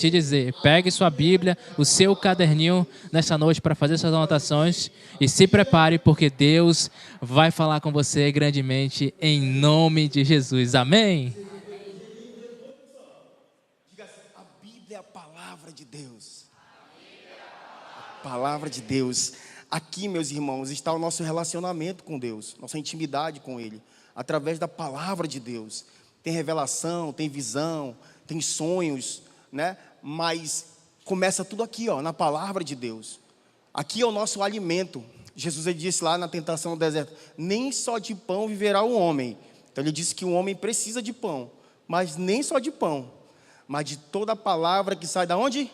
te dizer, pegue sua Bíblia, o seu caderninho nessa noite para fazer suas anotações e se prepare porque Deus vai falar com você grandemente em nome de Jesus. Amém? Diga assim, a Bíblia é a palavra de Deus. A palavra de Deus. Aqui, meus irmãos, está o nosso relacionamento com Deus, nossa intimidade com Ele, através da palavra de Deus. Tem revelação, tem visão, tem sonhos, né? Mas começa tudo aqui, ó, na palavra de Deus. Aqui é o nosso alimento. Jesus ele disse lá na tentação no deserto, nem só de pão viverá o homem. Então ele disse que o homem precisa de pão, mas nem só de pão, mas de toda a palavra que sai da onde?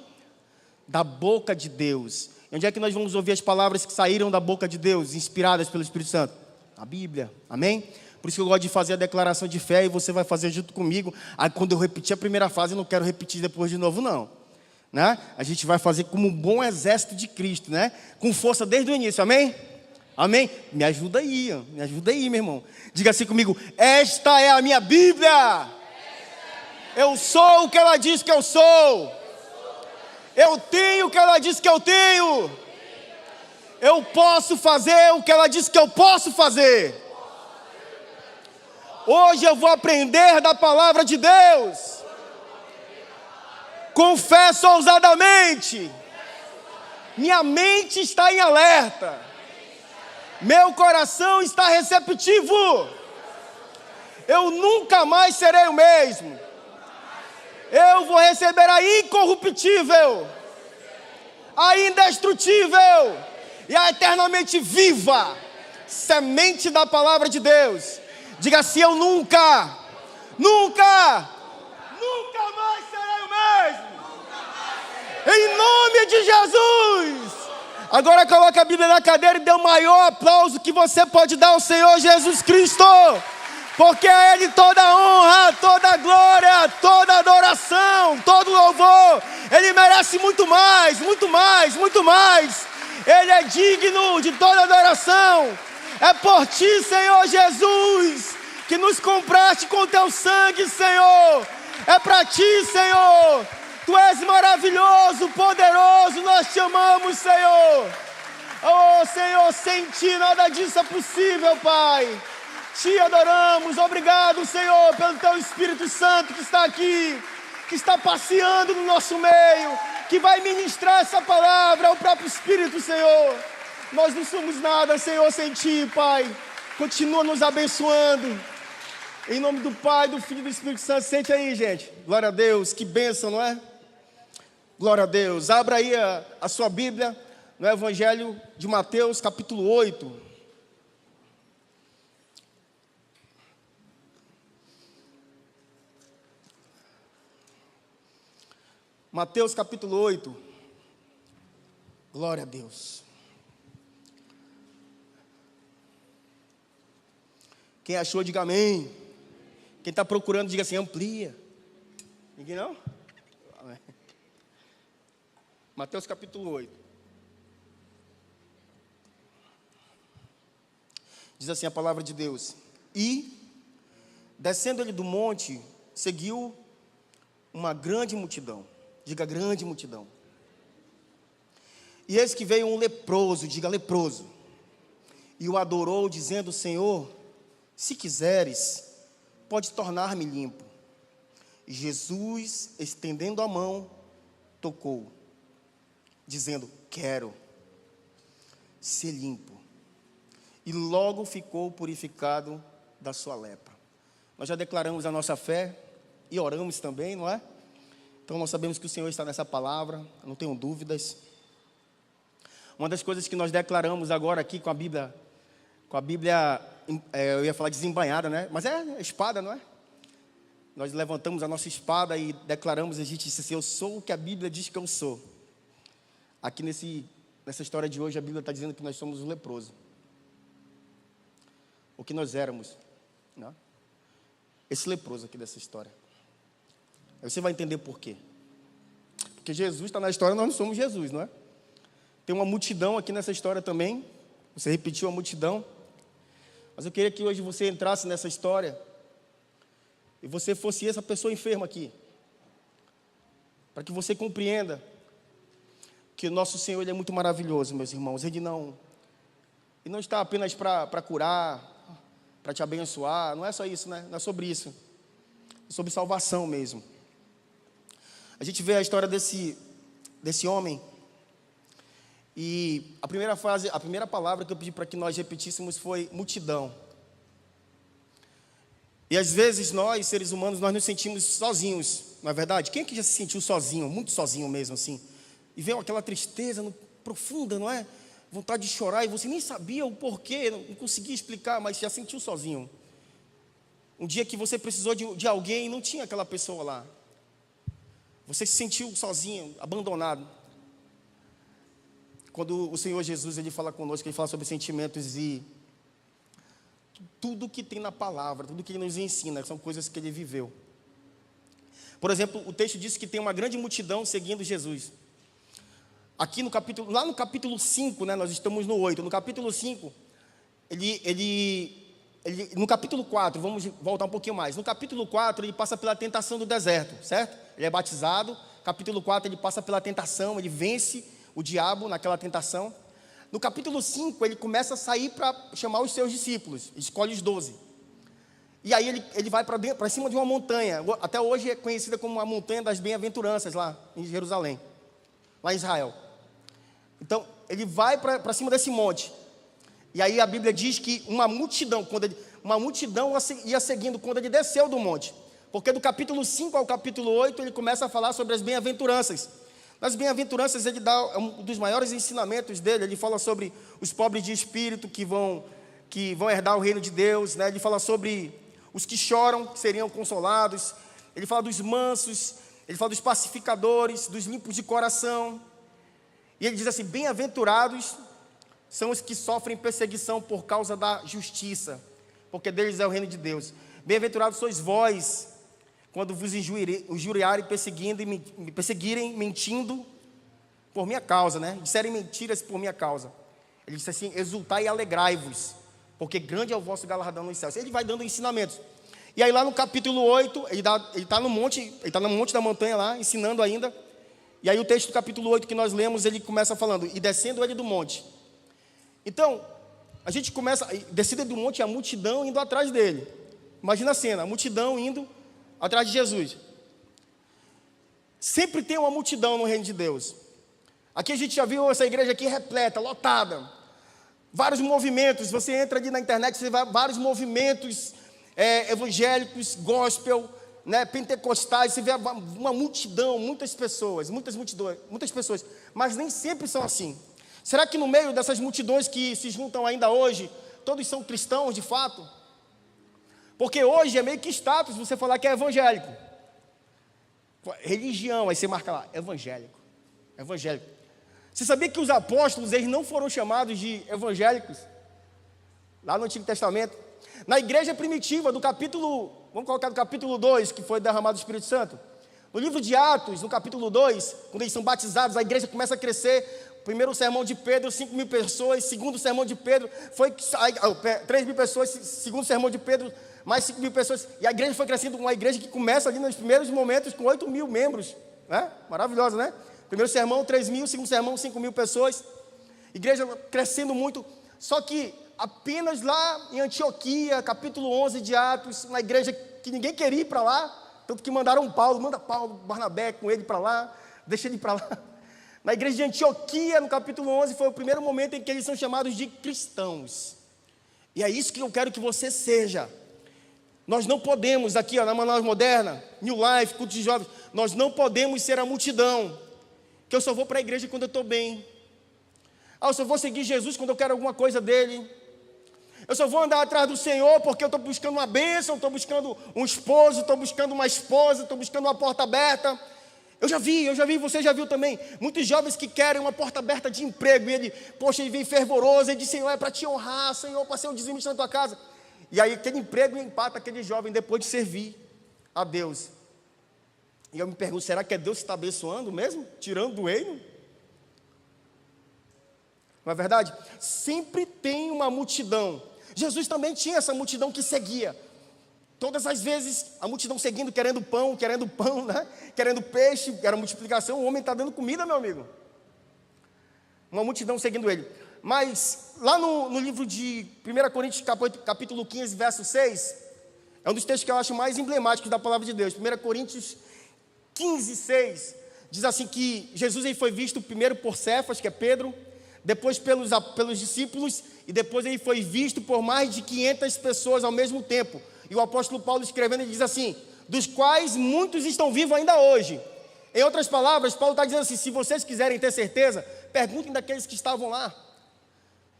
Da boca de Deus. E onde é que nós vamos ouvir as palavras que saíram da boca de Deus, inspiradas pelo Espírito Santo? A Bíblia, amém? Por isso que eu gosto de fazer a declaração de fé e você vai fazer junto comigo. Aí quando eu repetir a primeira fase, eu não quero repetir depois de novo, não. Né? A gente vai fazer como um bom exército de Cristo, né? Com força desde o início, amém? Amém? Me ajuda aí, meu irmão. Diga assim comigo, esta é a minha Bíblia. Eu sou o que ela diz que eu sou. Eu tenho o que ela diz que eu tenho. Eu posso fazer o que ela diz que eu posso fazer. Hoje eu vou aprender da palavra de Deus. Confesso ousadamente. Minha mente está em alerta. Meu coração está receptivo. Eu nunca mais serei o mesmo. Eu vou receber a incorruptível, a indestrutível e a eternamente viva semente da palavra de Deus. Diga assim, eu nunca mais serei o mesmo. Em nome de Jesus. Agora coloca a Bíblia na cadeira e dê o maior aplauso que você pode dar ao Senhor Jesus Cristo. Porque a Ele toda a honra, toda a glória, toda a adoração, todo o louvor. Ele merece muito mais, muito mais, muito mais. Ele é digno de toda adoração. É por Ti, Senhor Jesus, que nos compraste com Teu sangue, Senhor. É para Ti, Senhor. Tu és maravilhoso, poderoso, nós Te amamos, Senhor. Oh, Senhor, sem Ti nada disso é possível, Pai. Te adoramos, obrigado, Senhor, pelo Teu Espírito Santo que está aqui, que está passeando no nosso meio, que vai ministrar essa palavra, é o próprio Espírito, Senhor. Nós não somos nada, Senhor, sem Ti, Pai. Continua nos abençoando. Em nome do Pai, do Filho e do Espírito Santo. Sente aí, gente. Glória a Deus, que bênção, não é? Glória a Deus. Abra aí a sua Bíblia no Evangelho de Mateus, capítulo 8. Mateus capítulo 8. Glória a Deus. Quem achou, diga amém. Quem está procurando, diga assim, amplia. Ninguém não? Amém. Mateus capítulo 8. Diz assim a palavra de Deus. E, descendo ele do monte, seguiu uma grande multidão. Diga grande multidão. E eis que veio um leproso, diga leproso, e o adorou, dizendo, Senhor, se quiseres, pode tornar-me limpo. E Jesus, estendendo a mão, tocou, dizendo, quero ser limpo. E logo ficou purificado da sua lepra. Nós já declaramos a nossa fé e oramos também, não é? Então nós sabemos que o Senhor está nessa palavra, não tenho dúvidas. Uma das coisas que nós declaramos agora aqui com a Bíblia, eu ia falar desembainhada, né? Mas é espada, não é? Nós levantamos a nossa espada e declaramos, a gente disse assim, eu sou o que a Bíblia diz que eu sou. Aqui nessa história de hoje, a Bíblia está dizendo que nós somos o leproso. O que nós éramos, né? Esse leproso aqui dessa história. Aí você vai entender por quê. Porque Jesus está na história, nós não somos Jesus, não é? Tem uma multidão aqui nessa história também. Você repetiu a multidão. Mas eu queria que hoje você entrasse nessa história e você fosse essa pessoa enferma aqui. para que você compreenda que o nosso Senhor ele é muito maravilhoso, meus irmãos. Ele não está apenas para curar, para te abençoar. Não é só isso, né? Não é sobre isso. É sobre salvação mesmo. A gente vê a história desse homem. E a primeira palavra que eu pedi para que nós repetíssemos foi multidão. E às vezes nós, seres humanos, nós nos sentimos sozinhos, não é verdade? Quem é que já se sentiu sozinho, muito sozinho mesmo assim? E veio aquela tristeza profunda, não é? Vontade de chorar, e você nem sabia o porquê, não conseguia explicar, mas já sentiu sozinho. Um dia que você precisou de alguém e não tinha aquela pessoa lá. Você se sentiu sozinho, abandonado. Quando o Senhor Jesus ele fala conosco, ele fala sobre sentimentos e tudo que tem na palavra, tudo que ele nos ensina, são coisas que ele viveu. Por exemplo, o texto diz que tem uma grande multidão seguindo Jesus. Aqui lá no capítulo 5, né, nós estamos no 8, no capítulo 5, no capítulo 4, vamos voltar um pouquinho mais. No capítulo 4, ele passa pela tentação do deserto, certo? Ele é batizado. Capítulo 4, ele passa pela tentação, ele vence o diabo naquela tentação. No capítulo 5, ele começa a sair para chamar os seus discípulos, escolhe os 12. E aí ele vai para cima de uma montanha, até hoje é conhecida como a montanha das bem-aventuranças, lá em Jerusalém, lá em Israel. Então, ele vai para cima desse monte. E aí a Bíblia diz que uma multidão ia seguindo quando ele desceu do monte. Porque do capítulo 5 ao capítulo 8, ele começa a falar sobre as bem-aventuranças. Nas bem-aventuranças, ele dá um dos maiores ensinamentos dele. Ele fala sobre os pobres de espírito que vão herdar o reino de Deus, né? Ele fala sobre os que choram, que seriam consolados. Ele fala dos mansos, ele fala dos pacificadores, dos limpos de coração. E ele diz assim: bem-aventurados são os que sofrem perseguição por causa da justiça, porque deles é o reino de Deus. Bem-aventurados sois vós, quando vos injuriarem, perseguirem, mentindo por minha causa, né? Disserem mentiras por minha causa. Ele disse assim: exultai e alegrai-vos, porque grande é o vosso galardão nos céus. Ele vai dando ensinamentos. E aí lá no capítulo 8, ele está no monte da montanha lá, ensinando ainda. E aí o texto do capítulo 8 que nós lemos, ele começa falando: e descendo ele do monte. Então, a gente começa, descida do monte, a multidão indo atrás dele. Imagina a cena, a multidão indo atrás de Jesus. Sempre tem uma multidão no reino de Deus. Aqui a gente já viu essa igreja aqui repleta, lotada. Vários movimentos, você entra ali na internet, você vê vários movimentos evangélicos, gospel, né, pentecostais, você vê uma multidão, muitas pessoas, mas nem sempre são assim. Será que no meio dessas multidões que se juntam ainda hoje, todos são cristãos de fato? Porque hoje é meio que status você falar que é evangélico. Religião, aí você marca lá, evangélico. Você sabia que os apóstolos, eles não foram chamados de evangélicos? Lá no Antigo Testamento. Na igreja primitiva, vamos colocar do capítulo 2, que foi derramado o Espírito Santo. No livro de Atos, no capítulo 2, quando eles são batizados, a igreja começa a crescer. Primeiro sermão de Pedro, 5.000 pessoas. Segundo sermão de Pedro, foi 3.000 pessoas. Segundo sermão de Pedro, mais 5.000 pessoas. E a igreja foi crescendo, uma igreja que começa ali nos primeiros momentos com 8.000 membros, né? Maravilhosa, né? Primeiro sermão, 3.000. Segundo sermão, 5.000 pessoas. Igreja crescendo muito. Só que apenas lá em Antioquia, capítulo 11 de Atos, uma igreja que ninguém queria ir para lá, tanto que mandaram Paulo, manda Paulo, Barnabé com ele para lá, deixa ele para lá. Na igreja de Antioquia, no capítulo 11, foi o primeiro momento em que eles são chamados de cristãos. E é isso que eu quero que você seja. Nós não podemos, aqui na Manaus Moderna, New Life, culto de jovens, nós não podemos ser a multidão, que eu só vou para a igreja quando eu estou bem. Eu só vou seguir Jesus quando eu quero alguma coisa dele. Eu só vou andar atrás do Senhor porque eu estou buscando uma bênção, estou buscando um esposo, estou buscando uma esposa, estou buscando uma porta aberta. Eu já vi, você já viu também, muitos jovens que querem uma porta aberta de emprego, e ele vem fervoroso, ele diz: Senhor, é para te honrar, Senhor, para ser um dizimista na tua casa. E aí aquele emprego empata aquele jovem depois de servir a Deus. E eu me pergunto, será que é Deus que está abençoando mesmo? Tirando do reino? Não é verdade? Sempre tem uma multidão. Jesus também tinha essa multidão que seguia. Todas as vezes, a multidão seguindo, querendo pão, né? Querendo peixe, era multiplicação. O homem está dando comida, meu amigo. Uma multidão seguindo ele. Mas, lá no livro de 1 Coríntios, capítulo 15, verso 6, é um dos textos que eu acho mais emblemáticos da palavra de Deus. 1 Coríntios 15, 6, diz assim que Jesus ele foi visto primeiro por Cefas, que é Pedro, depois pelos discípulos, e depois ele foi visto por mais de 500 pessoas ao mesmo tempo. E o apóstolo Paulo escrevendo, ele diz assim, dos quais muitos estão vivos ainda hoje. Em outras palavras, Paulo está dizendo assim, se vocês quiserem ter certeza, perguntem daqueles que estavam lá.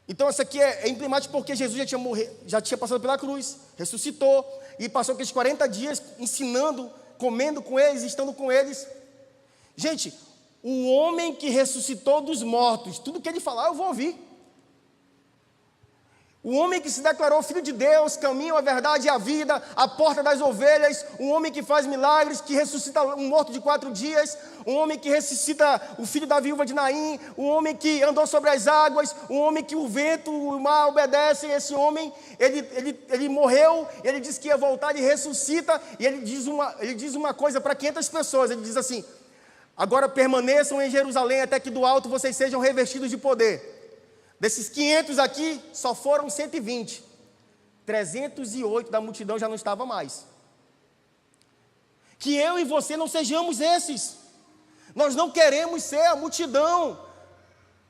Então isso aqui é emblemático porque Jesus já tinha passado pela cruz, ressuscitou, e passou aqueles 40 dias ensinando, comendo com eles, estando com eles. Gente, o homem que ressuscitou dos mortos, tudo que ele falar eu vou ouvir. O homem que se declarou filho de Deus, caminho, a verdade e a vida, a porta das ovelhas, um homem que faz milagres, que ressuscita um morto de 4 dias, um homem que ressuscita o filho da viúva de Naim, um homem que andou sobre as águas, um homem que o vento, o mar obedecem. Esse homem, ele morreu, ele disse que ia voltar, ele ressuscita, e ele diz uma coisa para 500 pessoas, ele diz assim, agora permaneçam em Jerusalém até que do alto vocês sejam revestidos de poder. Desses 500 aqui, só foram 120. 308 da multidão já não estava mais. Que eu e você não sejamos esses. Nós não queremos ser a multidão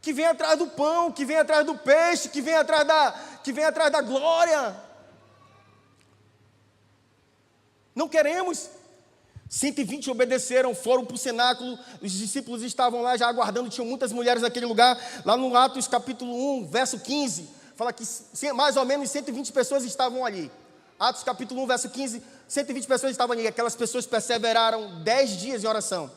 que vem atrás do pão, que vem atrás do peixe, que vem atrás da glória. Não queremos. 120 obedeceram, foram para o cenáculo, os discípulos estavam lá já aguardando, tinham muitas mulheres naquele lugar. Lá no Atos capítulo 1, verso 15, fala que mais ou menos 120 pessoas estavam ali. Atos capítulo 1, verso 15, 120 pessoas estavam ali. Aquelas pessoas perseveraram 10 dias em oração.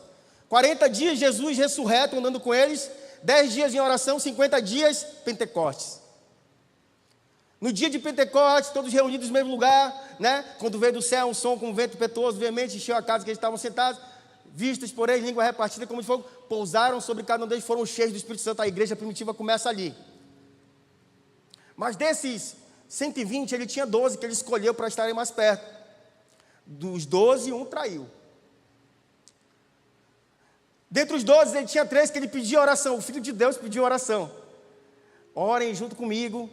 40 dias Jesus ressurreto andando com eles, 10 dias em oração, 50 dias Pentecostes. No dia de Pentecostes, todos reunidos no mesmo lugar, né? Quando veio do céu um som com um vento impetuoso, veemente, encheu a casa que eles estavam sentados, vistos por eles, língua repartida como de fogo, pousaram sobre cada um deles, foram cheios do Espírito Santo. A igreja primitiva começa ali. Mas desses 120, ele tinha 12 que ele escolheu para estarem mais perto. Dos 12, um traiu. Dentre os 12, ele tinha 3 que ele pedia oração. O Filho de Deus pediu oração. Orem junto comigo,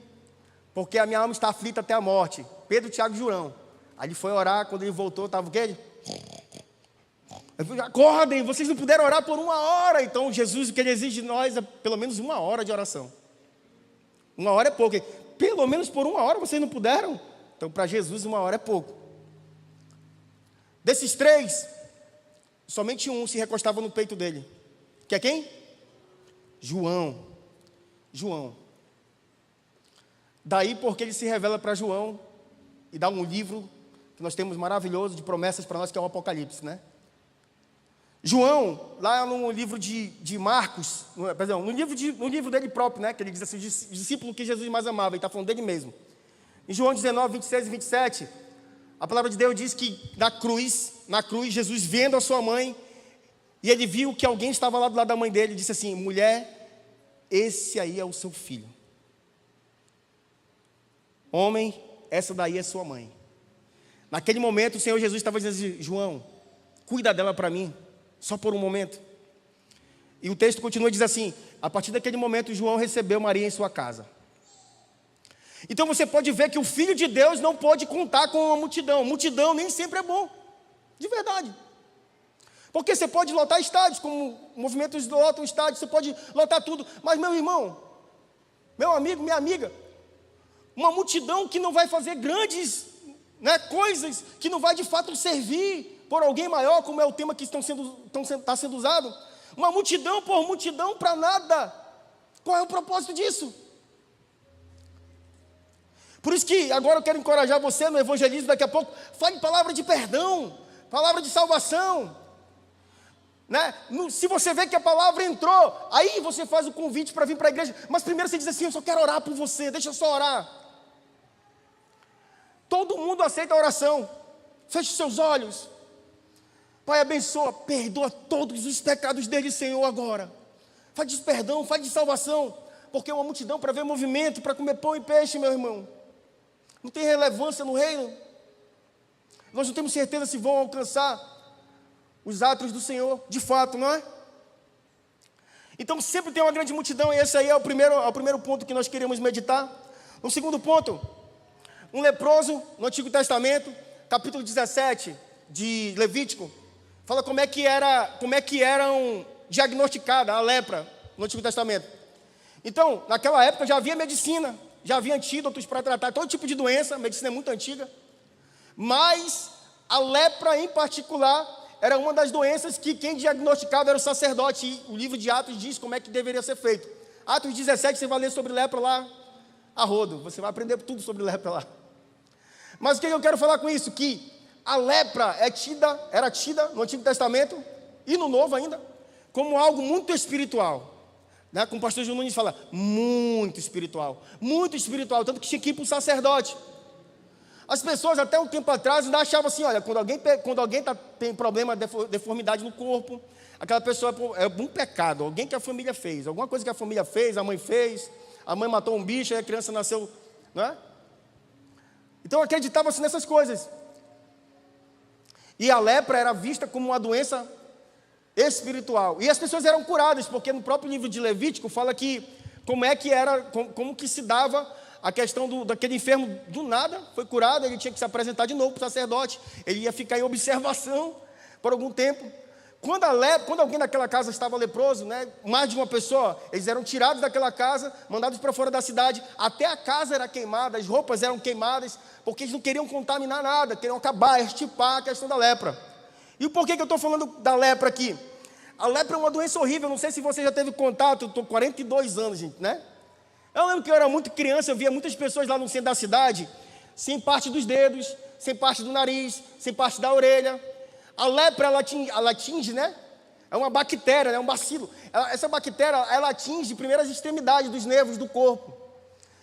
porque a minha alma está aflita até a morte. Pedro, Tiago e João. Aí ele foi orar, quando ele voltou, estava o quê? Ele falou, acordem, vocês não puderam orar por 1 hora. Então Jesus, o que ele exige de nós é pelo menos 1 hora de oração. 1 hora é pouco. Pelo menos por 1 hora vocês não puderam? Então para Jesus 1 hora é pouco. Desses 3, somente um se recostava no peito dele. Que é quem? João. Daí porque ele se revela para João e dá um livro que nós temos maravilhoso de promessas para nós, que é o Apocalipse, né? João, lá no livro de Marcos, perdão, no livro dele próprio, né? Que ele diz assim, o discípulo que Jesus mais amava, ele está falando dele mesmo. Em João 19, 26 e 27, a palavra de Deus diz que na cruz, Jesus vendo a sua mãe, e ele viu que alguém estava lá do lado da mãe dele, e disse assim, mulher, esse aí é o seu filho. Homem, essa daí é sua mãe. Naquele momento o Senhor Jesus estava dizendo assim, João, cuida dela para mim, só por um momento. E o texto continua e diz assim, a partir daquele momento João recebeu Maria em sua casa. Então você pode ver que o Filho de Deus não pode contar com uma multidão. Multidão nem sempre é bom, de verdade. Porque você pode lotar estádios, como movimentos lotam estádios, você pode lotar tudo. Mas meu irmão, meu amigo, minha amiga, uma multidão que não vai fazer grandes, né, coisas, que não vai de fato servir por alguém maior, como é o tema que está sendo usado. Uma multidão por multidão para nada. Qual é o propósito disso? Por isso que agora eu quero encorajar você no evangelismo, daqui a pouco, fale palavra de perdão, palavra de salvação. Né? Se você vê que a palavra entrou, aí você faz o convite para vir para a igreja, mas primeiro você diz assim, eu só quero orar por você, deixa eu só orar. Todo mundo aceita a oração. Feche seus olhos. Pai, abençoa, perdoa todos os pecados dele, Senhor, agora. Faz de perdão, faz de salvação, porque é uma multidão para ver movimento, para comer pão e peixe, meu irmão. Não tem relevância no reino. Nós não temos certeza se vão alcançar os atos do Senhor, de fato, não é? Então sempre tem uma grande multidão, e esse aí é o primeiro ponto que nós queremos meditar. No segundo ponto, um leproso no Antigo Testamento, capítulo 17 de Levítico, fala como é que eram diagnosticada a lepra no Antigo Testamento. Então, naquela época já havia medicina, já havia antídotos para tratar todo tipo de doença, a medicina é muito antiga, mas a lepra em particular era uma das doenças que quem diagnosticava era o sacerdote, e o livro de Atos diz como é que deveria ser feito. Atos 17, você vai ler sobre lepra lá a rodo, você vai aprender tudo sobre lepra lá. Mas o que eu quero falar com isso? Que a lepra era tida no Antigo Testamento e no Novo ainda, como algo muito espiritual, né? Como o pastor João Nunes fala, muito espiritual, tanto que tinha que ir para o sacerdote. As pessoas até um tempo atrás ainda achavam assim, olha, quando alguém tem problema, deformidade no corpo, aquela pessoa é um pecado, alguém que a família fez, alguma coisa que a família fez, a mãe fez, a mãe matou um bicho, aí a criança nasceu, não é? Então acreditava-se nessas coisas. E a lepra era vista como uma doença espiritual. E as pessoas eram curadas, porque no próprio livro de Levítico fala que como que se dava a questão daquele enfermo, do nada foi curado, ele tinha que se apresentar de novo para o sacerdote, ele ia ficar em observação por algum tempo. Quando alguém daquela casa estava leproso, né, mais de uma pessoa, eles eram tirados daquela casa, mandados para fora da cidade, até a casa era queimada, as roupas eram queimadas, porque eles não queriam contaminar nada, queriam acabar, extirpar a questão da lepra. E por que eu estou falando da lepra aqui? A lepra é uma doença horrível, não sei se você já teve contato, eu estou 42 anos, gente, né? Eu lembro que eu era muito criança, eu via muitas pessoas lá no centro da cidade, sem parte dos dedos, sem parte do nariz, sem parte da orelha. A lepra, ela atinge, né? É uma bactéria, é um bacilo. Essa bactéria, ela atinge primeiro as extremidades dos nervos do corpo.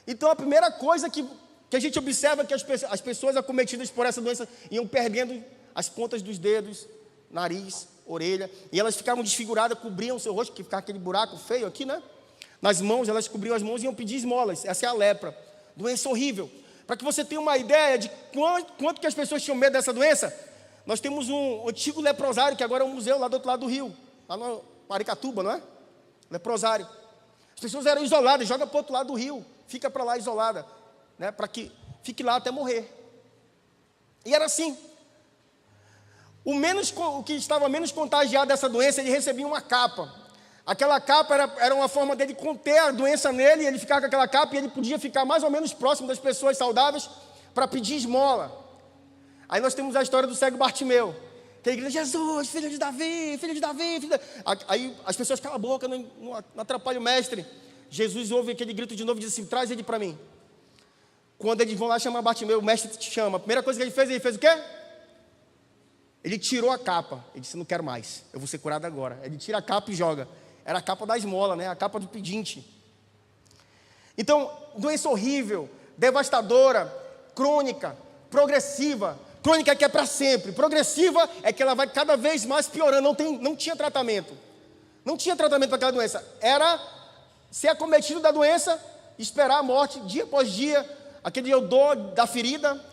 Então, a primeira coisa que a gente observa é que as pessoas acometidas por essa doença iam perdendo as pontas dos dedos, nariz, orelha, e elas ficavam desfiguradas, cobriam o seu rosto, que ficava aquele buraco feio aqui, né? Nas mãos, elas cobriam as mãos e iam pedir esmolas. Essa é a lepra, doença horrível. Para que você tenha uma ideia de quanto que as pessoas tinham medo dessa doença, nós temos um antigo leprosário, que agora é um museu lá do outro lado do rio, lá no Maricatuba, não é? Leprosário. As pessoas eram isoladas, joga para o outro lado do rio, fica para lá isolada, né? Para que fique lá até morrer. E era assim. O que estava menos contagiado dessa doença, ele recebia uma capa. Aquela capa era uma forma dele conter a doença nele, ele ficava com aquela capa e ele podia ficar mais ou menos próximo das pessoas saudáveis para pedir esmola. Aí nós temos a história do cego Bartimeu, que ele grita, Jesus, filho de Davi, filho de Davi, filho de... Aí as pessoas calam a boca, não atrapalham o mestre. Jesus ouve aquele grito de novo e diz assim, traz ele para mim. Quando eles vão lá chamar Bartimeu, o mestre te chama. A primeira coisa que ele fez o quê? Ele tirou a capa, ele disse, não quero mais, eu vou ser curado agora. Ele tira a capa e joga. Era a capa da esmola, né? A capa do pedinte. Então, doença horrível, devastadora, crônica, progressiva. Crônica é que é para sempre. Progressiva é que ela vai cada vez mais piorando. Não tinha tratamento. Não tinha tratamento para aquela doença. Era ser acometido da doença, esperar a morte dia após dia. Aquele odor da ferida,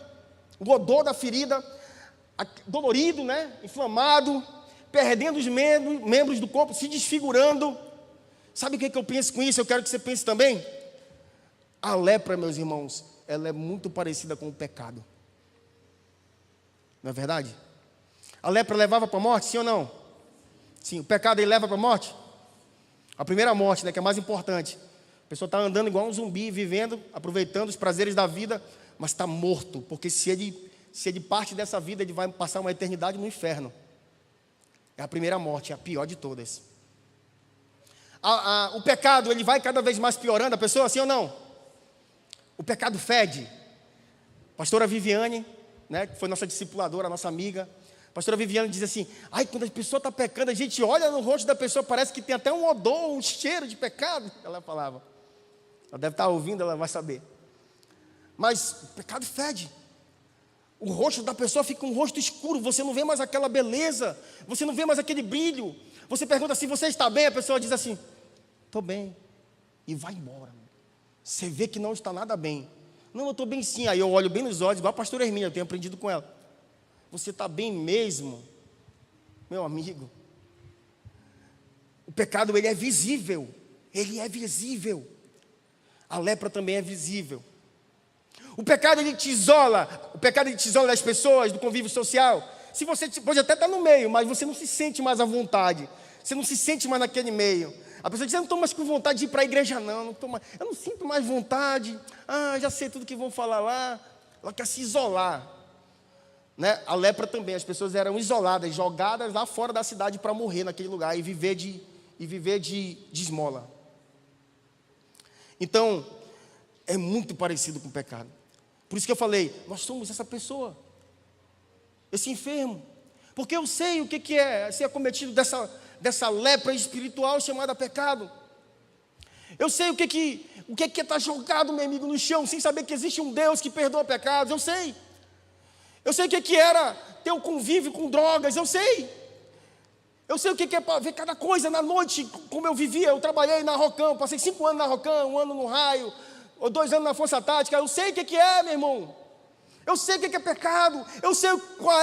o odor da ferida, dolorido, né? Inflamado, perdendo os membros do corpo, se desfigurando. Sabe o que eu penso com isso? Eu quero que você pense também. A lepra, meus irmãos, ela é muito parecida com o pecado. Não é verdade? A lepra levava para a morte, sim ou não? Sim, o pecado ele leva para a morte? A primeira morte, né, que é a mais importante. A pessoa está andando igual um zumbi, vivendo, aproveitando os prazeres da vida, mas está morto, porque se ele parte dessa vida, ele vai passar uma eternidade no inferno. É a primeira morte, é a pior de todas. O pecado, ele vai cada vez mais piorando a pessoa, sim ou não? O pecado fede. Pastora Viviane, né, que foi nossa discipuladora, nossa amiga, pastora Viviane diz assim, quando a pessoa está pecando, a gente olha no rosto da pessoa, parece que tem até um odor, um cheiro de pecado, ela falava. Ela deve estar ouvindo, ela vai saber. Mas o pecado fede. O rosto da pessoa fica um rosto escuro, você não vê mais aquela beleza, você não vê mais aquele brilho. Você pergunta se você está bem, a pessoa diz assim, estou bem, e vai embora. Você vê que não está nada bem. Não, eu estou bem sim. Aí eu olho bem nos olhos, igual a pastora Hermínia, eu tenho aprendido com ela. você está bem mesmo, meu amigo. O pecado, ele é visível. Ele é visível. A lepra também é visível. O pecado, ele te isola. O pecado, ele te isola das pessoas, do convívio social. Se você pode até estar no meio, mas você não se sente mais à vontade. Você não se sente mais naquele meio. A pessoa diz, eu não estou mais com vontade de ir para a igreja, não. Eu não sinto mais vontade. Já sei tudo que vão falar lá. Ela quer se isolar. Né? A lepra também, as pessoas eram isoladas, jogadas lá fora da cidade para morrer naquele lugar e viver de esmola. Então, é muito parecido com o pecado. Por isso que eu falei, nós somos essa pessoa, esse enfermo. Porque eu sei o que é ser acometido dessa lepra espiritual chamada pecado. Eu sei o que é estar jogado, meu amigo, no chão, sem saber que existe um Deus que perdoa pecados. Eu sei. Eu sei o que era ter um convívio com drogas. Eu sei. Eu sei o que é ver cada coisa na noite, como eu vivia. Eu trabalhei na Rocam, passei 5 anos na Rocam, 1 ano no Raio, ou 2 anos na Força Tática. Eu sei o que é, meu irmão. Eu sei o que é pecado. Eu sei qual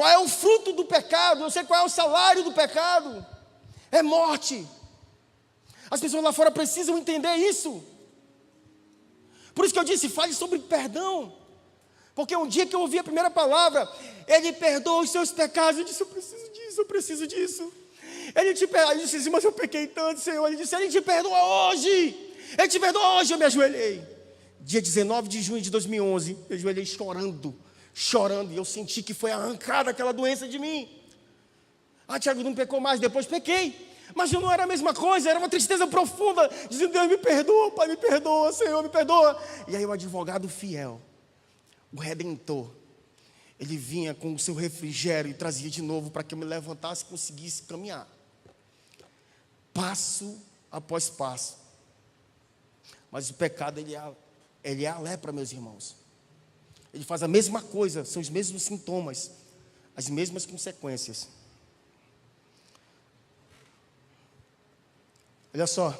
é o fruto do pecado. Eu sei qual é o salário do pecado. É morte. As pessoas lá fora precisam entender isso. Por isso que eu disse, fale sobre perdão. Porque um dia que eu ouvi a primeira palavra, Ele perdoa os seus pecados. Eu disse, eu preciso disso. Ele disse, mas eu pequei tanto, Senhor. Ele disse, Ele te perdoa hoje. Ele te perdoa hoje. Eu me ajoelhei. Dia 19 de junho de 2011, eu ajoelhei chorando. E eu senti que foi arrancada aquela doença de mim. Tiago, não pecou mais, depois pequei. Mas não era a mesma coisa, era uma tristeza profunda, dizendo, Deus me perdoa, Pai me perdoa, Senhor me perdoa. E aí o advogado fiel, o Redentor, ele vinha com o seu refrigério e trazia de novo para que eu me levantasse e conseguisse caminhar. Passo após passo. Mas o pecado, ele é a lepra, meus irmãos. Ele faz a mesma coisa, são os mesmos sintomas, as mesmas consequências. Olha só,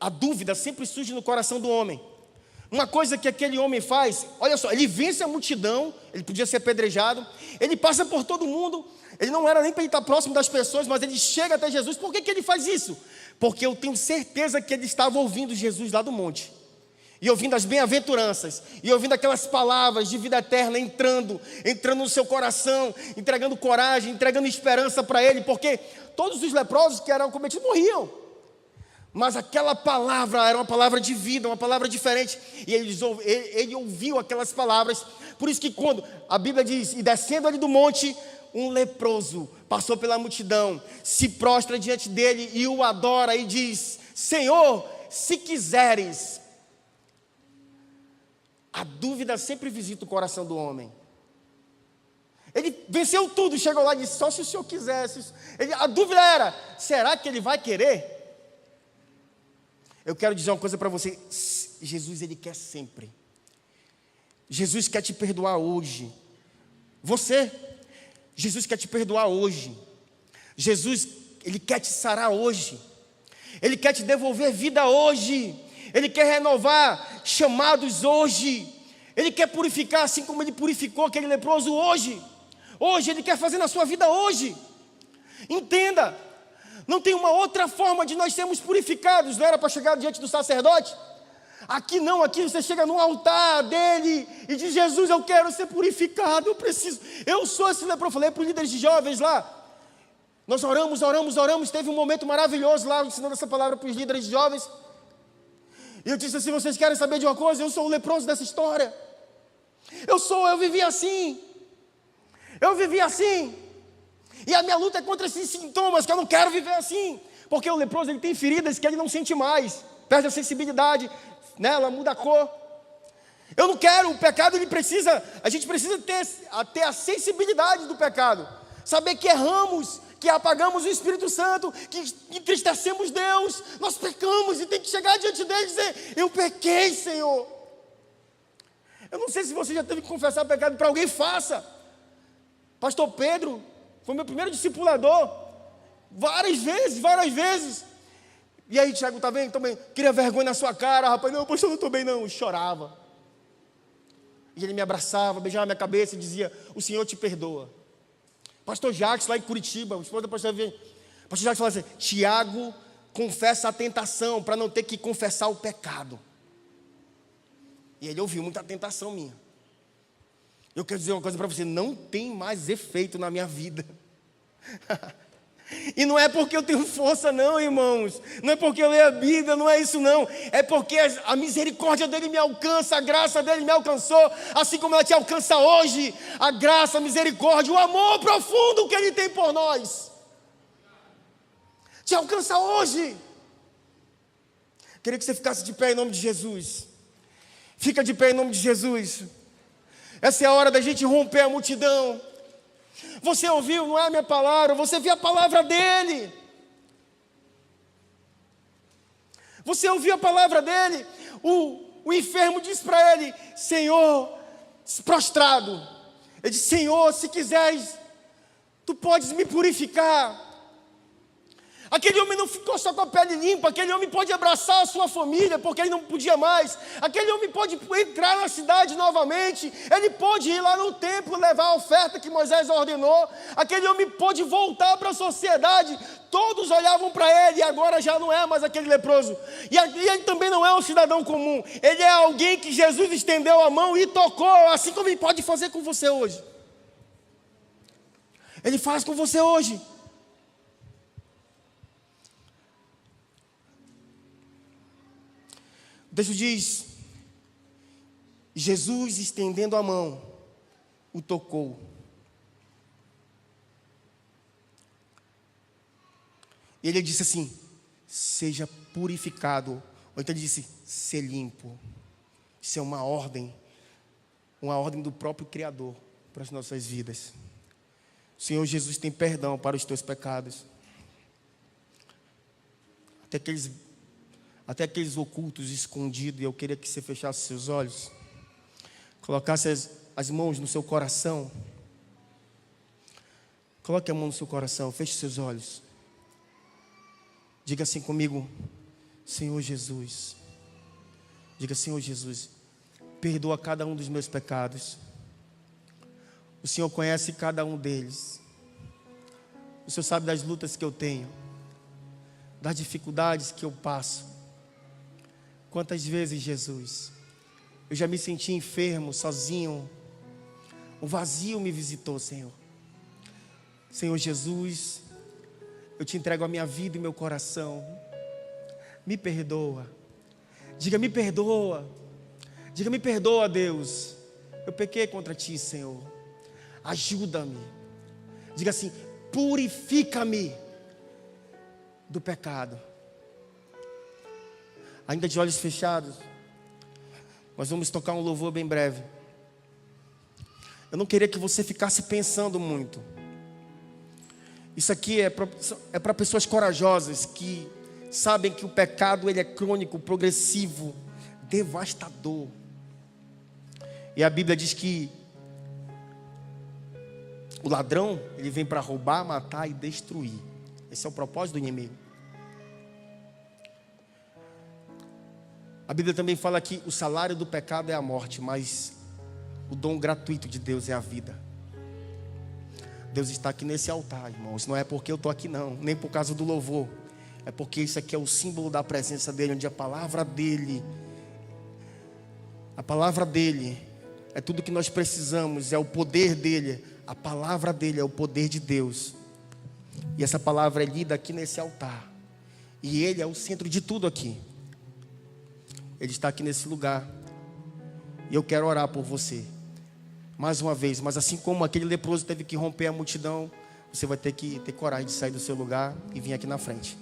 a dúvida sempre surge no coração do homem. Uma coisa que aquele homem faz, olha só, ele vence a multidão, ele podia ser apedrejado, ele passa por todo mundo, ele não era nem para estar próximo das pessoas, mas ele chega até Jesus. Por que ele faz isso? Porque eu tenho certeza que ele estava ouvindo Jesus lá do monte, e ouvindo as bem-aventuranças, e ouvindo aquelas palavras de vida eterna entrando no seu coração, entregando coragem, entregando esperança para ele, porque todos os leprosos que eram cometidos morriam, mas aquela palavra era uma palavra de vida, uma palavra diferente, e ele ouviu aquelas palavras. Por isso que quando a Bíblia diz, e descendo ali do monte, um leproso passou pela multidão, se prostra diante dele e o adora e diz, Senhor, se quiseres. A dúvida sempre visita o coração do homem. Ele venceu tudo, chegou lá e disse, só se o Senhor quisesse. A dúvida era, será que ele vai querer? Eu quero dizer uma coisa para você, Jesus, ele quer sempre. Jesus quer te perdoar hoje. Jesus quer te perdoar hoje. Jesus, ele quer te sarar hoje. Ele quer te devolver vida hoje. Ele quer renovar chamados hoje. Ele quer purificar assim como ele purificou aquele leproso hoje. Hoje, ele quer fazer na sua vida hoje. Entenda, não tem uma outra forma de nós sermos purificados. Não era para chegar diante do sacerdote? Aqui não, aqui você chega no altar dele e diz, Jesus, eu quero ser purificado, eu preciso. Eu sou esse leproso. Falei para os líderes de jovens lá. Nós oramos. Teve um momento maravilhoso lá, ensinando essa palavra para os líderes de jovens. E eu disse assim, vocês querem saber de uma coisa? Eu sou o leproso dessa história. Eu vivi assim. E a minha luta é contra esses sintomas, que eu não quero viver assim. Porque o leproso, ele tem feridas que ele não sente mais. Perde a sensibilidade, né? Ela muda a cor. Eu não quero, o pecado, a gente precisa ter a sensibilidade do pecado. Saber que erramos, que apagamos o Espírito Santo, que entristecemos Deus. Nós pecamos e tem que chegar diante dele e dizer, eu pequei, Senhor. Eu não sei se você já teve que confessar pecado para alguém, faça. Pastor Pedro foi meu primeiro discipulador, várias vezes. E aí, Tiago, tá bem? Também queria vergonha na sua cara, rapaz. Não, pastor, não estou bem não. Chorava. E ele me abraçava, beijava minha cabeça e dizia: o Senhor te perdoa. Pastor Jacques, lá em Curitiba, o esposo da pastor Jacques falava assim: Tiago confessa a tentação para não ter que confessar o pecado. E ele ouviu muita tentação minha. Eu quero dizer uma coisa para você: não tem mais efeito na minha vida. E não é porque eu tenho força não, irmãos. Não é porque eu leio a Bíblia, não é isso não. É porque a misericórdia dele me alcança, a graça dele me alcançou. Assim como ela te alcança hoje. A graça, a misericórdia, o amor profundo que ele tem por nós te alcança hoje. Queria que você ficasse de pé em nome de Jesus. Fica de pé em nome de Jesus. Essa é a hora da gente romper a multidão. Você ouviu, não é a minha palavra, você viu a palavra dele. Você ouviu a palavra dele. O enfermo disse para ele: Senhor, prostrado, ele disse: Senhor, se quiseres, tu podes me purificar. Aquele homem não ficou só com a pele limpa, aquele homem pode abraçar a sua família, porque ele não podia mais. Aquele homem pode entrar na cidade novamente, ele pode ir lá no templo levar a oferta que Moisés ordenou. Aquele homem pode voltar para a sociedade. Todos olhavam para ele e agora já não é mais aquele leproso. E ele também não é um cidadão comum, ele é alguém que Jesus estendeu a mão e tocou, assim como ele pode fazer com você hoje. Ele faz com você hoje. O texto diz: Jesus, estendendo a mão, o tocou. E ele disse assim: seja purificado. Ou então ele disse: ser limpo. Isso é uma ordem do próprio Criador para as nossas vidas. O Senhor Jesus tem perdão para os teus pecados. Até aqueles ocultos, escondidos. E eu queria que você fechasse seus olhos, colocasse as mãos no seu coração. Coloque a mão no seu coração, feche seus olhos. Diga assim comigo: Senhor Jesus. Diga: Senhor Jesus, perdoa cada um dos meus pecados. O Senhor conhece cada um deles. O Senhor sabe das lutas que eu tenho, das dificuldades que eu passo. Quantas vezes, Jesus, eu já me senti enfermo, sozinho. O vazio me visitou, Senhor. Senhor Jesus, eu te entrego a minha vida e meu coração. Me perdoa. Diga: me perdoa. Diga: me perdoa, Deus. Eu pequei contra ti, Senhor. Ajuda-me. Diga assim: purifica-me do pecado. Ainda de olhos fechados, nós vamos tocar um louvor bem breve. Eu não queria que você ficasse pensando muito. Isso aqui é para pessoas corajosas que sabem que o pecado ele é crônico, progressivo, devastador. E a Bíblia diz que o ladrão ele vem para roubar, matar e destruir. Esse é o propósito do inimigo. A Bíblia também fala que o salário do pecado é a morte, mas o dom gratuito de Deus é a vida. Deus está aqui nesse altar, irmãos. Não é porque eu estou aqui não, nem por causa do louvor. É porque isso aqui é o símbolo da presença dEle, onde a palavra dEle é tudo que nós precisamos, é o poder dEle. A palavra dEle é o poder de Deus. E essa palavra é lida aqui nesse altar. E Ele é o centro de tudo aqui. Ele está aqui nesse lugar. E eu quero orar por você. Mais uma vez. Mas assim como aquele leproso teve que romper a multidão, você vai ter que ter coragem de sair do seu lugar e vir aqui na frente.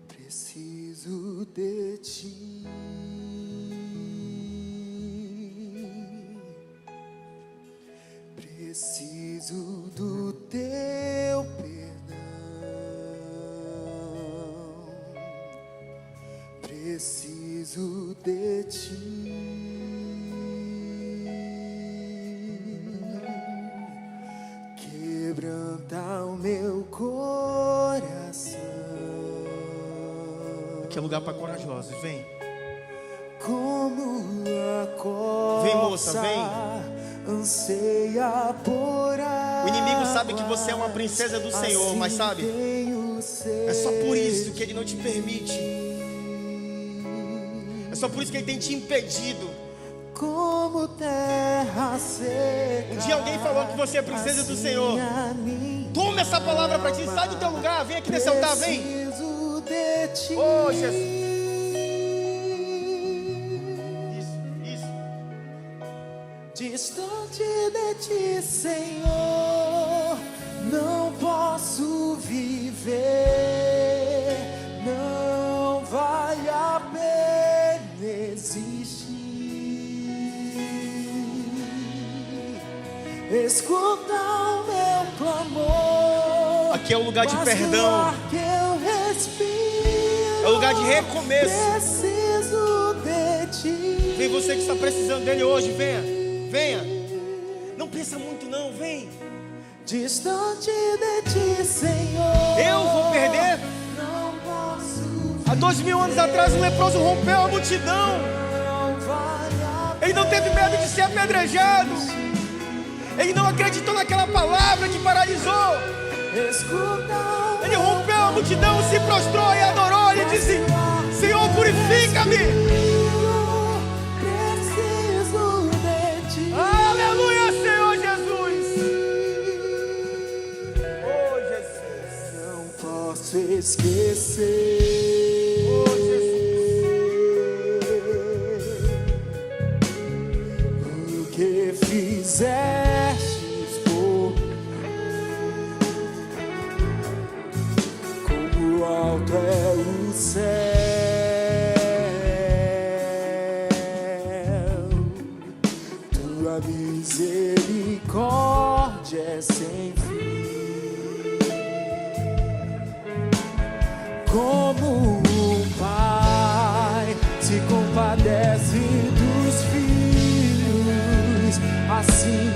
Preciso de ti. Preciso do teu perdão. Preciso de ti. Quebranta o meu coração. Aqui é lugar para corajosos, vem. costa, Vem, moça, vem. Anseia por O inimigo sabe que você é uma princesa do Senhor, mas sabe? É só por isso que ele não te permite. É só por isso que ele tem te impedido. Como terra seca. Um dia alguém falou que você é princesa do Senhor. Toma essa palavra para ti. Sai do teu lugar. Vem aqui nesse altar. Vem. Preciso de ti. Oh, Jesus. Isso. Distante de ti, Senhor, não posso viver. Não vale a pena existir. Escuta o meu clamor. Aqui é o lugar de Faz perdão. o ar que eu respiro. É o lugar de recomeço. Preciso de ti. Vem você que está precisando dele hoje. Venha. Venha. Não pensa muito não. Vem. Distante de ti, Senhor. Eu vou perder? Não posso. Há 2000 anos atrás o leproso rompeu a multidão. Não vale a Ele não teve medo de ser apedrejado. Ele não acreditou naquela palavra que paralisou. escuta. Ele rompeu a multidão, se prostrou e adorou. Ele disse: Senhor, purifica-me. Preciso de ti. Aleluia, Senhor Jesus. Oh, Jesus. Não posso esquecer. Oh, Jesus. O que fizestes por mim. Como alto é o céu, tua misericórdia é sem fim. Como um pai se compadece dos filhos, assim